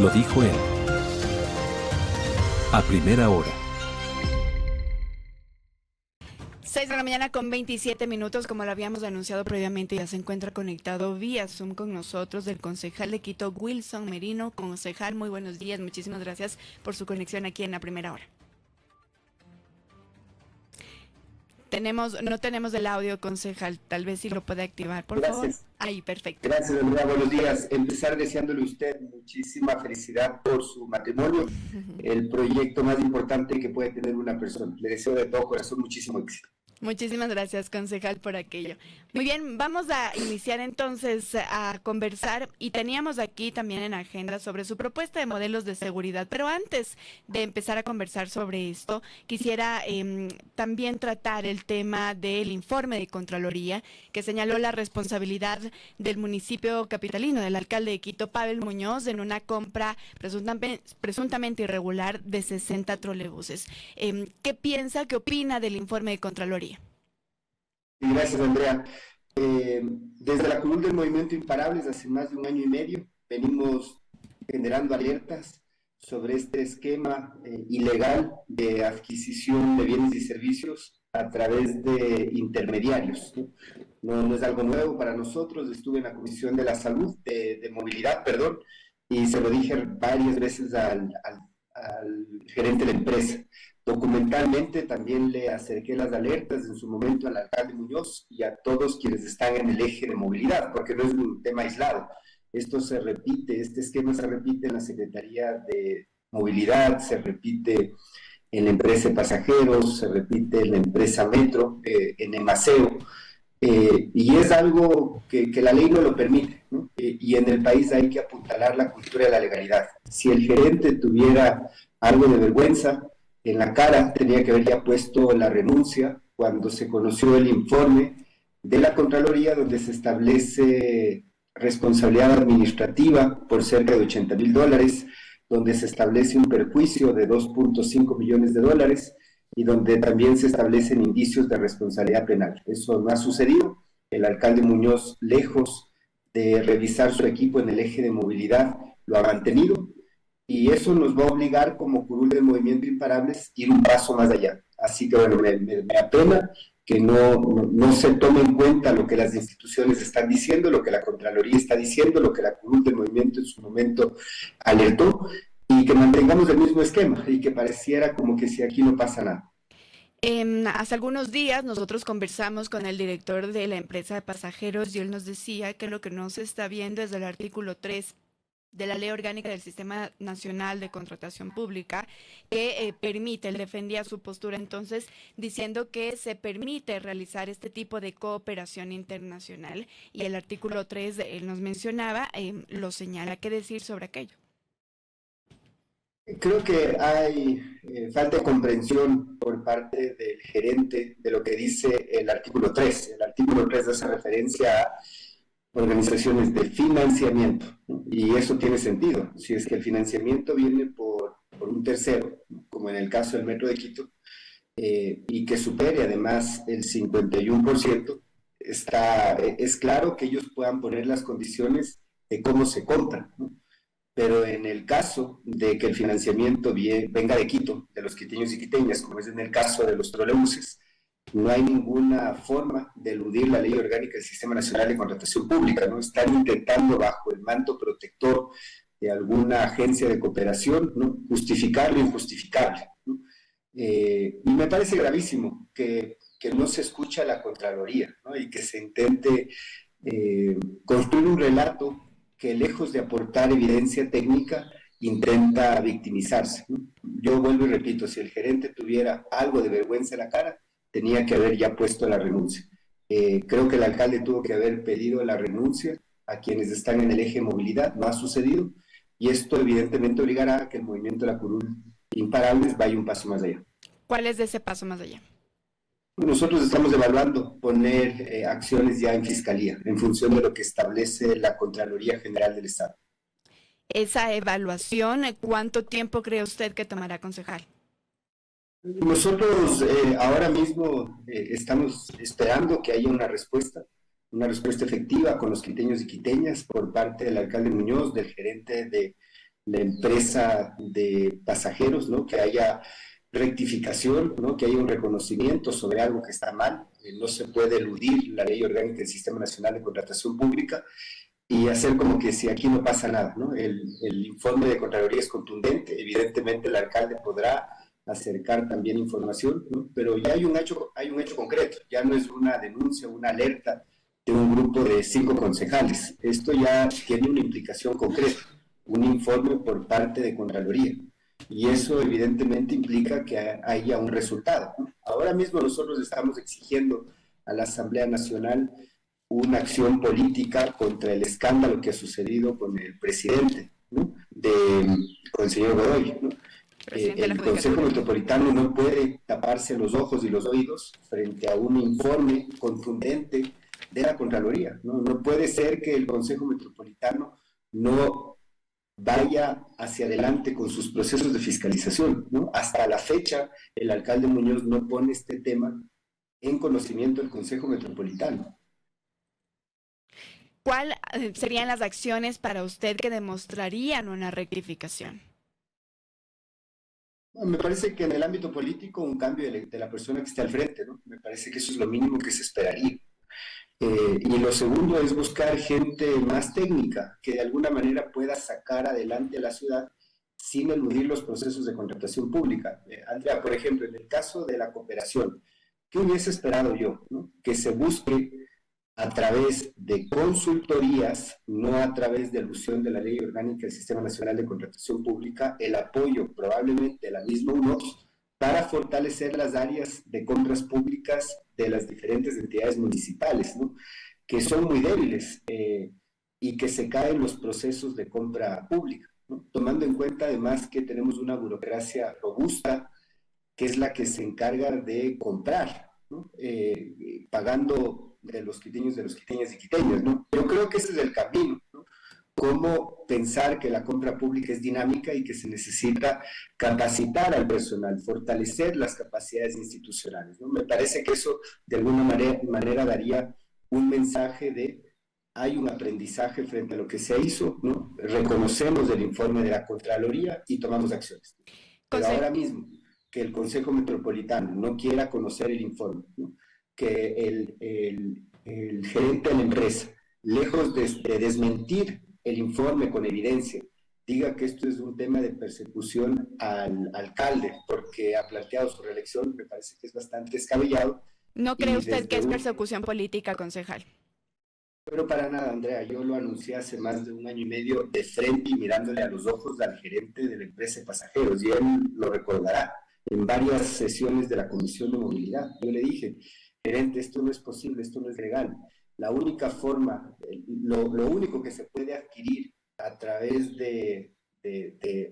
Lo dijo él. A primera hora. 6 de la mañana con 27 minutos, como lo habíamos anunciado previamente, ya se encuentra conectado vía Zoom con nosotros el concejal de Quito, Wilson Merino. Concejal, muy buenos días, muchísimas gracias por su conexión aquí en A Primera Hora. No tenemos el audio, concejal, tal vez si lo puede activar, por favor. Ahí, perfecto. Gracias, Andrea, buenos días. Empezar deseándole a usted muchísima felicidad por su matrimonio, el proyecto más importante que puede tener una persona. Le deseo de todo corazón muchísimo éxito. Muchísimas gracias, concejal, por aquello. Muy bien, vamos a iniciar entonces a conversar y teníamos aquí también en agenda sobre su propuesta de modelos de seguridad, pero antes de empezar a conversar sobre esto, quisiera también tratar el tema del informe de Contraloría que señaló la responsabilidad del municipio capitalino, del alcalde de Quito, Pavel Muñoz, en una compra presuntamente irregular de 60 trolebuses. ¿Qué piensa, qué opina del informe de Contraloría? Gracias, Andrea. Desde la curul del Movimiento Imparables, hace más de 1 año y medio, venimos generando alertas sobre este esquema ilegal de adquisición de bienes y servicios a través de intermediarios. No es algo nuevo para nosotros. Estuve en la Comisión de la Salud, de Movilidad, perdón, y se lo dije varias veces al gerente de la empresa. Documentalmente también le acerqué las alertas en su momento al alcalde Muñoz y a todos quienes están en el eje de movilidad, porque no es un tema aislado. Esto se repite, este esquema se repite en la Secretaría de Movilidad, se repite en la empresa de pasajeros, se repite en la empresa Metro, en Emaceo, y es algo que la ley no lo permite, ¿no? Y en el país hay que apuntalar la cultura de la legalidad. Si el gerente tuviera algo de vergüenza en la cara, tenía que haber ya puesto la renuncia cuando se conoció el informe de la Contraloría, donde se establece responsabilidad administrativa por cerca de $80,000, donde se establece un perjuicio de $2.5 millones y donde también se establecen indicios de responsabilidad penal. Eso no ha sucedido. El alcalde Muñoz, lejos de revisar su equipo en el eje de movilidad, lo ha mantenido, y eso nos va a obligar como curul del Movimiento Imparables ir un paso más allá. Así que bueno, me apena que no se tome en cuenta lo que las instituciones están diciendo, lo que la Contraloría está diciendo, lo que la curul del movimiento en su momento alertó, y que mantengamos el mismo esquema y que pareciera como que si aquí no pasa nada. Hace algunos días nosotros conversamos con el director de la empresa de pasajeros y él nos decía que lo que no se está viendo es el artículo 3 de la Ley Orgánica del Sistema Nacional de Contratación Pública, que permite, él defendía su postura entonces diciendo que se permite realizar este tipo de cooperación internacional, y el artículo 3, él nos mencionaba, lo señala. ¿Qué decir sobre aquello? Creo que hay falta de comprensión por parte del gerente de lo que dice el artículo 3. El artículo 3 hace referencia a organizaciones de financiamiento, ¿no? Y eso tiene sentido. Si es que el financiamiento viene por un tercero, ¿no?, como en el caso del Metro de Quito, y que supere además el 51%, es claro que ellos puedan poner las condiciones de cómo se compra, ¿no? Pero en el caso de que el financiamiento venga de Quito, de los quiteños y quiteñas, como es en el caso de los trolebuses, no hay ninguna forma de eludir la Ley Orgánica del Sistema Nacional de Contratación Pública, ¿no? Están intentando, bajo el manto protector de alguna agencia de cooperación, ¿no?, justificar lo injustificable, ¿no? Y me parece gravísimo que no se escucha a la Contraloría, ¿no?, y que se intente construir un relato que, lejos de aportar evidencia técnica, intenta victimizarse, ¿no? Yo vuelvo y repito, si el gerente tuviera algo de vergüenza en la cara, tenía que haber ya puesto la renuncia. Creo que el alcalde tuvo que haber pedido la renuncia a quienes están en el eje de movilidad, no ha sucedido, y esto evidentemente obligará a que el movimiento de la curul Imparables vaya un paso más allá. ¿Cuál es ese paso más allá? Nosotros estamos evaluando poner acciones ya en fiscalía, en función de lo que establece la Contraloría General del Estado. Esa evaluación, ¿cuánto tiempo cree usted que tomará, concejal? Nosotros ahora mismo estamos esperando que haya una respuesta efectiva con los quiteños y quiteñas por parte del alcalde Muñoz, del gerente de la empresa de pasajeros, ¿no? Que haya rectificación, ¿no? Que haya un reconocimiento sobre algo que está mal. No se puede eludir la ley orgánica del Sistema Nacional de Contratación Pública y hacer como que si aquí no pasa nada, ¿no? El informe de Contraloría es contundente, evidentemente el alcalde podrá acercar también información, ¿no? Pero ya hay un hecho concreto, ya no es una denuncia, una alerta de un grupo de 5 concejales. Esto ya tiene una implicación concreta, un informe por parte de Contraloría. Y eso evidentemente implica que haya un resultado, ¿no? Ahora mismo nosotros estamos exigiendo a la Asamblea Nacional una acción política contra el escándalo que ha sucedido con el presidente, ¿no? Con el señor Godoy, ¿no? El Consejo Metropolitano no puede taparse los ojos y los oídos frente a un informe contundente de la Contraloría, ¿no? No puede ser que el Consejo Metropolitano no vaya hacia adelante con sus procesos de fiscalización, ¿no? Hasta la fecha, el alcalde Muñoz no pone este tema en conocimiento del Consejo Metropolitano. ¿Cuáles serían las acciones para usted que demostrarían una rectificación? Me parece que en el ámbito político un cambio de la persona que esté al frente, ¿no? Me parece que eso es lo mínimo que se esperaría. Y lo segundo es buscar gente más técnica que de alguna manera pueda sacar adelante a la ciudad sin eludir los procesos de contratación pública. Andrea, por ejemplo, en el caso de la cooperación, ¿qué hubiese esperado yo? ¿No? Que se busque a través de consultorías, no a través de alusión de la Ley Orgánica del Sistema Nacional de Contratación Pública, el apoyo probablemente de la misma UNOPS para fortalecer las áreas de compras públicas de las diferentes entidades municipales, ¿no? Que son muy débiles y que se caen los procesos de compra pública, ¿no? Tomando en cuenta además que tenemos una burocracia robusta, que es la que se encarga de comprar, ¿no? Pagando de los quiteños y quiteñas, ¿no? Yo creo que ese es el camino, ¿no? Cómo pensar que la compra pública es dinámica y que se necesita capacitar al personal, fortalecer las capacidades institucionales, ¿no? Me parece que eso de alguna manera daría un mensaje de hay un aprendizaje frente a lo que se hizo, ¿no? Reconocemos el informe de la Contraloría y tomamos acciones. Pero ahora mismo que el Consejo Metropolitano no quiera conocer el informe, ¿no? Que el gerente de la empresa, lejos de desmentir el informe con evidencia, diga que esto es un tema de persecución al alcalde porque ha planteado su reelección, me parece que es bastante descabellado. ¿No cree usted que es persecución política, concejal? Pero para nada, Andrea, yo lo anuncié hace más de un año y medio de frente y mirándole a los ojos al gerente de la empresa de pasajeros, y él lo recordará en varias sesiones de la Comisión de Movilidad. Yo le dije, gerente, esto no es posible, esto no es legal. La única forma, lo único que se puede adquirir a través de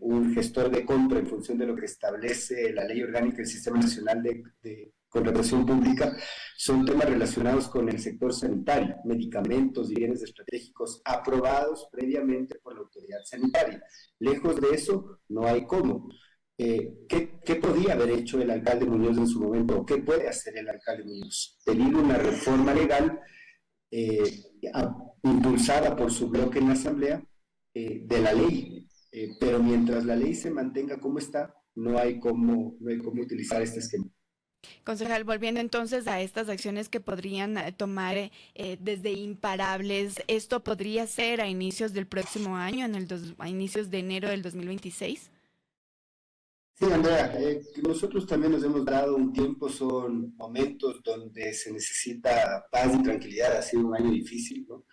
un gestor de compra en función de lo que establece la Ley Orgánica del Sistema Nacional de Contratación Pública son temas relacionados con el sector sanitario, medicamentos y bienes estratégicos aprobados previamente por la autoridad sanitaria. Lejos de eso, no hay cómo. ¿Qué podía haber hecho el alcalde Muñoz en su momento? ¿Qué puede hacer el alcalde Muñoz? Pedir una reforma legal impulsada por su bloque en la Asamblea de la ley, pero mientras la ley se mantenga como está, no hay cómo utilizar este esquema. Concejal, volviendo entonces a estas acciones que podrían tomar desde imparables, ¿esto podría ser a inicios del próximo año, a inicios de enero del 2026? Sí, Andrea, nosotros también nos hemos dado un tiempo, son momentos donde se necesita paz y tranquilidad, ha sido un año difícil, ¿no?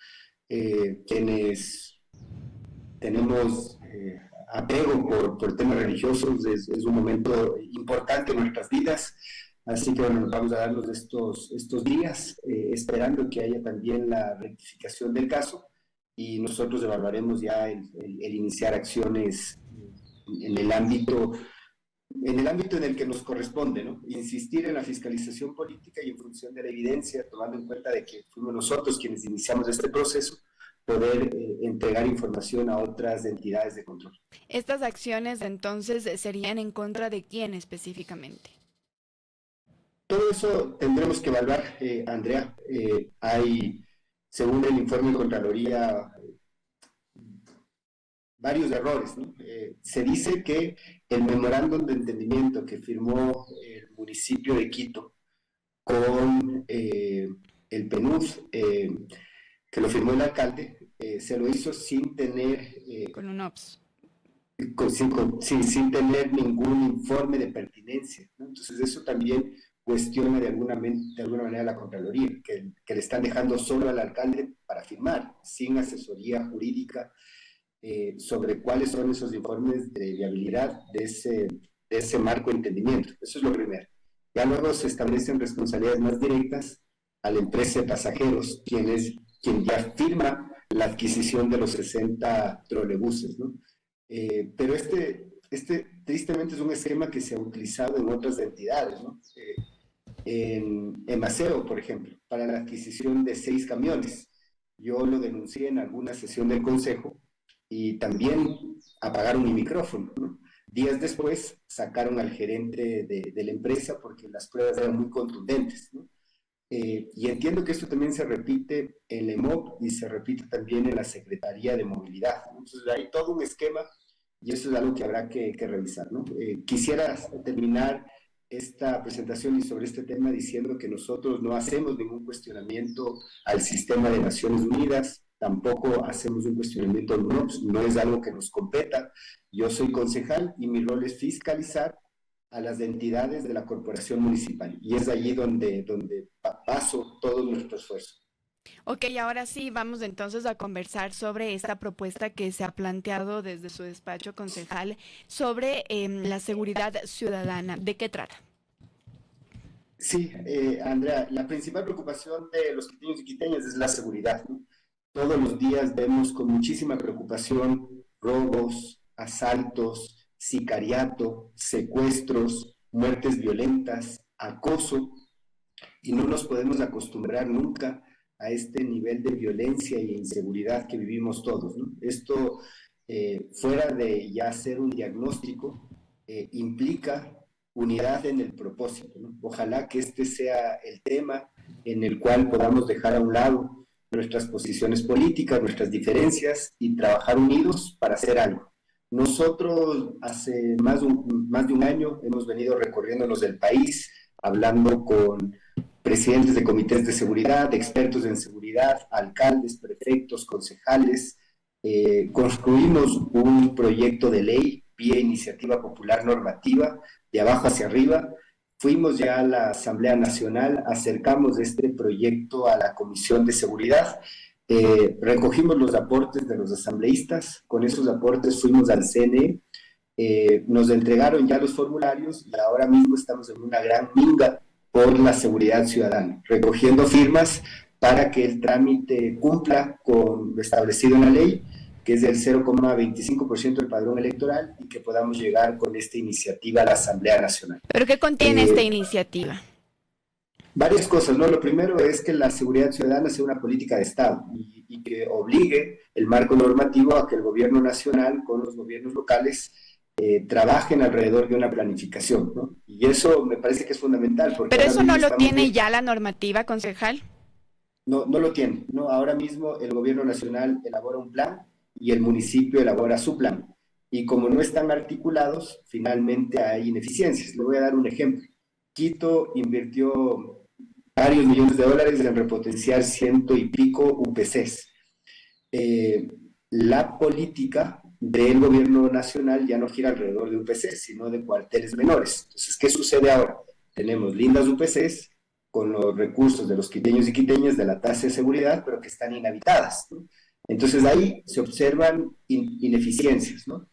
Quienes tenemos apego por temas religiosos, es un momento importante en nuestras vidas, así que bueno, nos vamos a darnos estos días, esperando que haya también la rectificación del caso, y nosotros evaluaremos ya el iniciar acciones en el ámbito en el que nos corresponde, ¿no? Insistir en la fiscalización política y en función de la evidencia, tomando en cuenta de que fuimos nosotros quienes iniciamos este proceso, poder entregar información a otras entidades de control. ¿Estas acciones entonces serían en contra de quién específicamente? Todo eso tendremos que evaluar, Andrea. Hay, según el informe de Contraloría, varios errores, ¿no? Se dice que el memorándum de entendimiento que firmó el municipio de Quito con el PNUD, que lo firmó el alcalde, se lo hizo sin tener... con un OPS. Sin tener ningún informe de pertinencia, ¿no? Entonces eso también cuestiona de alguna manera la Contraloría, que le están dejando solo al alcalde para firmar, sin asesoría jurídica sobre cuáles son esos informes de viabilidad de ese marco de entendimiento. Eso es lo primero. Ya luego se establecen responsabilidades más directas a la empresa de pasajeros, quien ya firma la adquisición de los 60 trolebuses, ¿no? Pero este tristemente es un esquema que se ha utilizado en otras entidades, ¿no? En Maceo, por ejemplo, para la adquisición de 6 camiones. Yo lo denuncié en alguna sesión del consejo y también apagaron mi micrófono, ¿no? Días después sacaron al gerente de la empresa porque las pruebas eran muy contundentes, ¿no? Y entiendo que esto también se repite en la EMOP y se repite también en la Secretaría de Movilidad, ¿no? Entonces hay todo un esquema y eso es algo que habrá que revisar, ¿no? Quisiera terminar esta presentación y sobre este tema diciendo que nosotros no hacemos ningún cuestionamiento al sistema de Naciones Unidas, tampoco hacemos un cuestionamiento al UNOPS, no es algo que nos competa. Yo soy concejal y mi rol es fiscalizar a las entidades de la corporación municipal y es allí donde paso todo nuestro esfuerzo. Ok, ahora sí, vamos entonces a conversar sobre esta propuesta que se ha planteado desde su despacho concejal sobre la seguridad ciudadana. ¿De qué trata? Sí, Andrea, la principal preocupación de los quiteños y quiteñas es la seguridad, ¿no? Todos los días vemos con muchísima preocupación robos, asaltos, sicariato, secuestros, muertes violentas, acoso, y no nos podemos acostumbrar nunca a este nivel de violencia e inseguridad que vivimos todos, ¿no? Esto, fuera de ya hacer un diagnóstico, implica unidad en el propósito, ¿no? Ojalá que este sea el tema en el cual podamos dejar a un lado nuestras posiciones políticas, nuestras diferencias y trabajar unidos para hacer algo. Nosotros hace más de un año hemos venido recorriéndonos del país, hablando con presidentes de comités de seguridad, expertos en seguridad, alcaldes, prefectos, concejales. Construimos un proyecto de ley vía iniciativa popular normativa, de abajo hacia arriba. Fuimos ya a la Asamblea Nacional, acercamos este proyecto a la Comisión de Seguridad, recogimos los aportes de los asambleístas, con esos aportes fuimos al CNE, nos entregaron ya los formularios y ahora mismo estamos en una gran minga por la seguridad ciudadana, recogiendo firmas para que el trámite cumpla con lo establecido en la ley, que es del 0,25% del padrón electoral, y que podamos llegar con esta iniciativa a la Asamblea Nacional. ¿Pero qué contiene esta iniciativa? Varias cosas, ¿no? Lo primero es que la seguridad ciudadana sea una política de Estado y que obligue el marco normativo a que el gobierno nacional con los gobiernos locales trabajen alrededor de una planificación, ¿no? Y eso me parece que es fundamental. Porque ¿pero eso no lo tiene ya la normativa, concejal? No, no lo tiene, ¿no? Ahora mismo el gobierno nacional elabora un plan y el municipio elabora su plan. Y como no están articulados, finalmente hay ineficiencias. Le voy a dar un ejemplo. Quito invirtió varios millones de dólares en repotenciar 100 y pico UPCs. La política del gobierno nacional ya no gira alrededor de UPCs, sino de cuarteles menores. Entonces, ¿qué sucede ahora? Tenemos lindas UPCs con los recursos de los quiteños y quiteñas de la tasa de seguridad, pero que están inhabitadas, ¿no? Entonces ahí se observan ineficiencias, ¿no?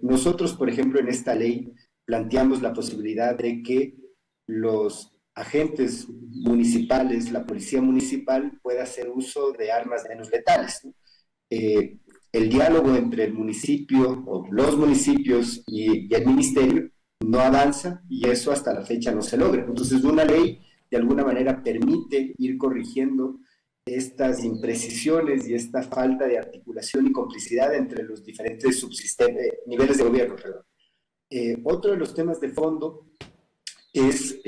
Nosotros, por ejemplo, en esta ley planteamos la posibilidad de que los agentes municipales, la policía municipal, pueda hacer uso de armas menos letales, ¿no? El diálogo entre el municipio o los municipios y el ministerio no avanza y eso hasta la fecha no se logra. Entonces una ley de alguna manera permite ir corrigiendo estas imprecisiones y esta falta de articulación y complicidad entre los diferentes niveles de gobierno. Otro de los temas de fondo es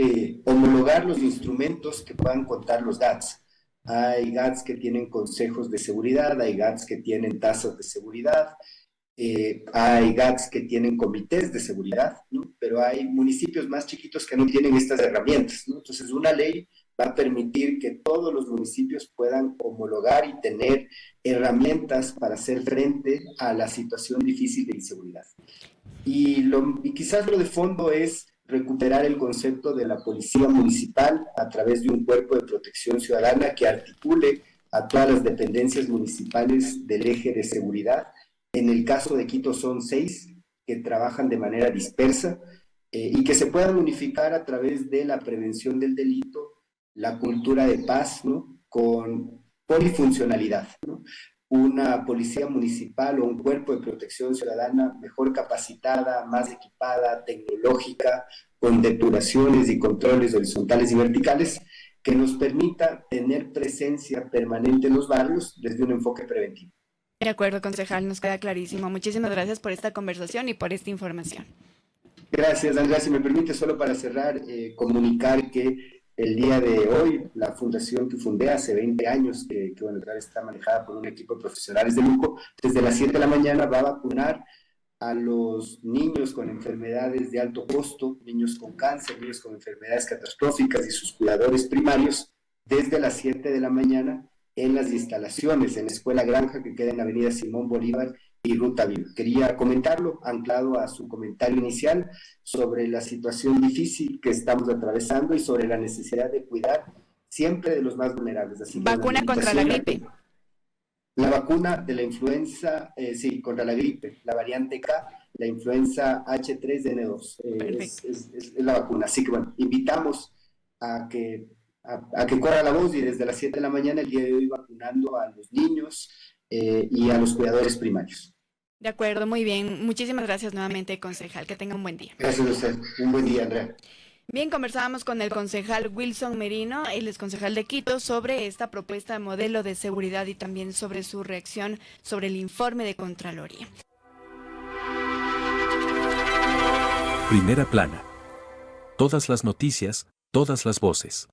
homologar los instrumentos que puedan contar los GATS. Hay GATS que tienen consejos de seguridad, hay GATS que tienen tasas de seguridad, hay GATS que tienen comités de seguridad, ¿no? Pero hay municipios más chiquitos que no tienen estas herramientas, ¿no? Entonces, una ley va a permitir que todos los municipios puedan homologar y tener herramientas para hacer frente a la situación difícil de inseguridad. Y quizás lo de fondo es recuperar el concepto de la policía municipal a través de un cuerpo de protección ciudadana que articule a todas las dependencias municipales del eje de seguridad. En el caso de Quito son 6 que trabajan de manera dispersa y que se puedan unificar a través de la prevención del delito, la cultura de paz, ¿no? Con polifuncionalidad, ¿no? Una policía municipal o un cuerpo de protección ciudadana mejor capacitada, más equipada, tecnológica, con depuraciones y controles horizontales y verticales, que nos permita tener presencia permanente en los barrios desde un enfoque preventivo. De acuerdo, concejal, nos queda clarísimo. Muchísimas gracias por esta conversación y por esta información. Gracias, Andrea. Si me permite, solo para cerrar, comunicar que el día de hoy, la fundación que fundé hace 20 años, que bueno, está manejada por un equipo de profesionales de lujo, desde las 7 de la mañana va a vacunar a los niños con enfermedades de alto costo, niños con cáncer, niños con enfermedades catastróficas y sus cuidadores primarios, desde las 7 de la mañana en las instalaciones, en la Escuela Granja, que queda en Avenida Simón Bolívar y Ruta Viva. Quería comentarlo, anclado a su comentario inicial, sobre la situación difícil que estamos atravesando y sobre la necesidad de cuidar siempre de los más vulnerables. Así vacuna contra la gripe. La vacuna de la influenza, sí, contra la gripe, la variante K, la influenza H3N2, es la vacuna. Así que bueno, invitamos a que corra la voz y desde las 7 de la mañana el día de hoy vacunando a los niños y a los cuidadores primarios. De acuerdo, muy bien. Muchísimas gracias nuevamente, concejal. Que tenga un buen día. Gracias a usted. Un buen día, Andrea. Bien, conversábamos con el concejal Wilson Merino, él es concejal de Quito, sobre esta propuesta de modelo de seguridad y también sobre su reacción sobre el informe de Contraloría. Primera plana. Todas las noticias, todas las voces.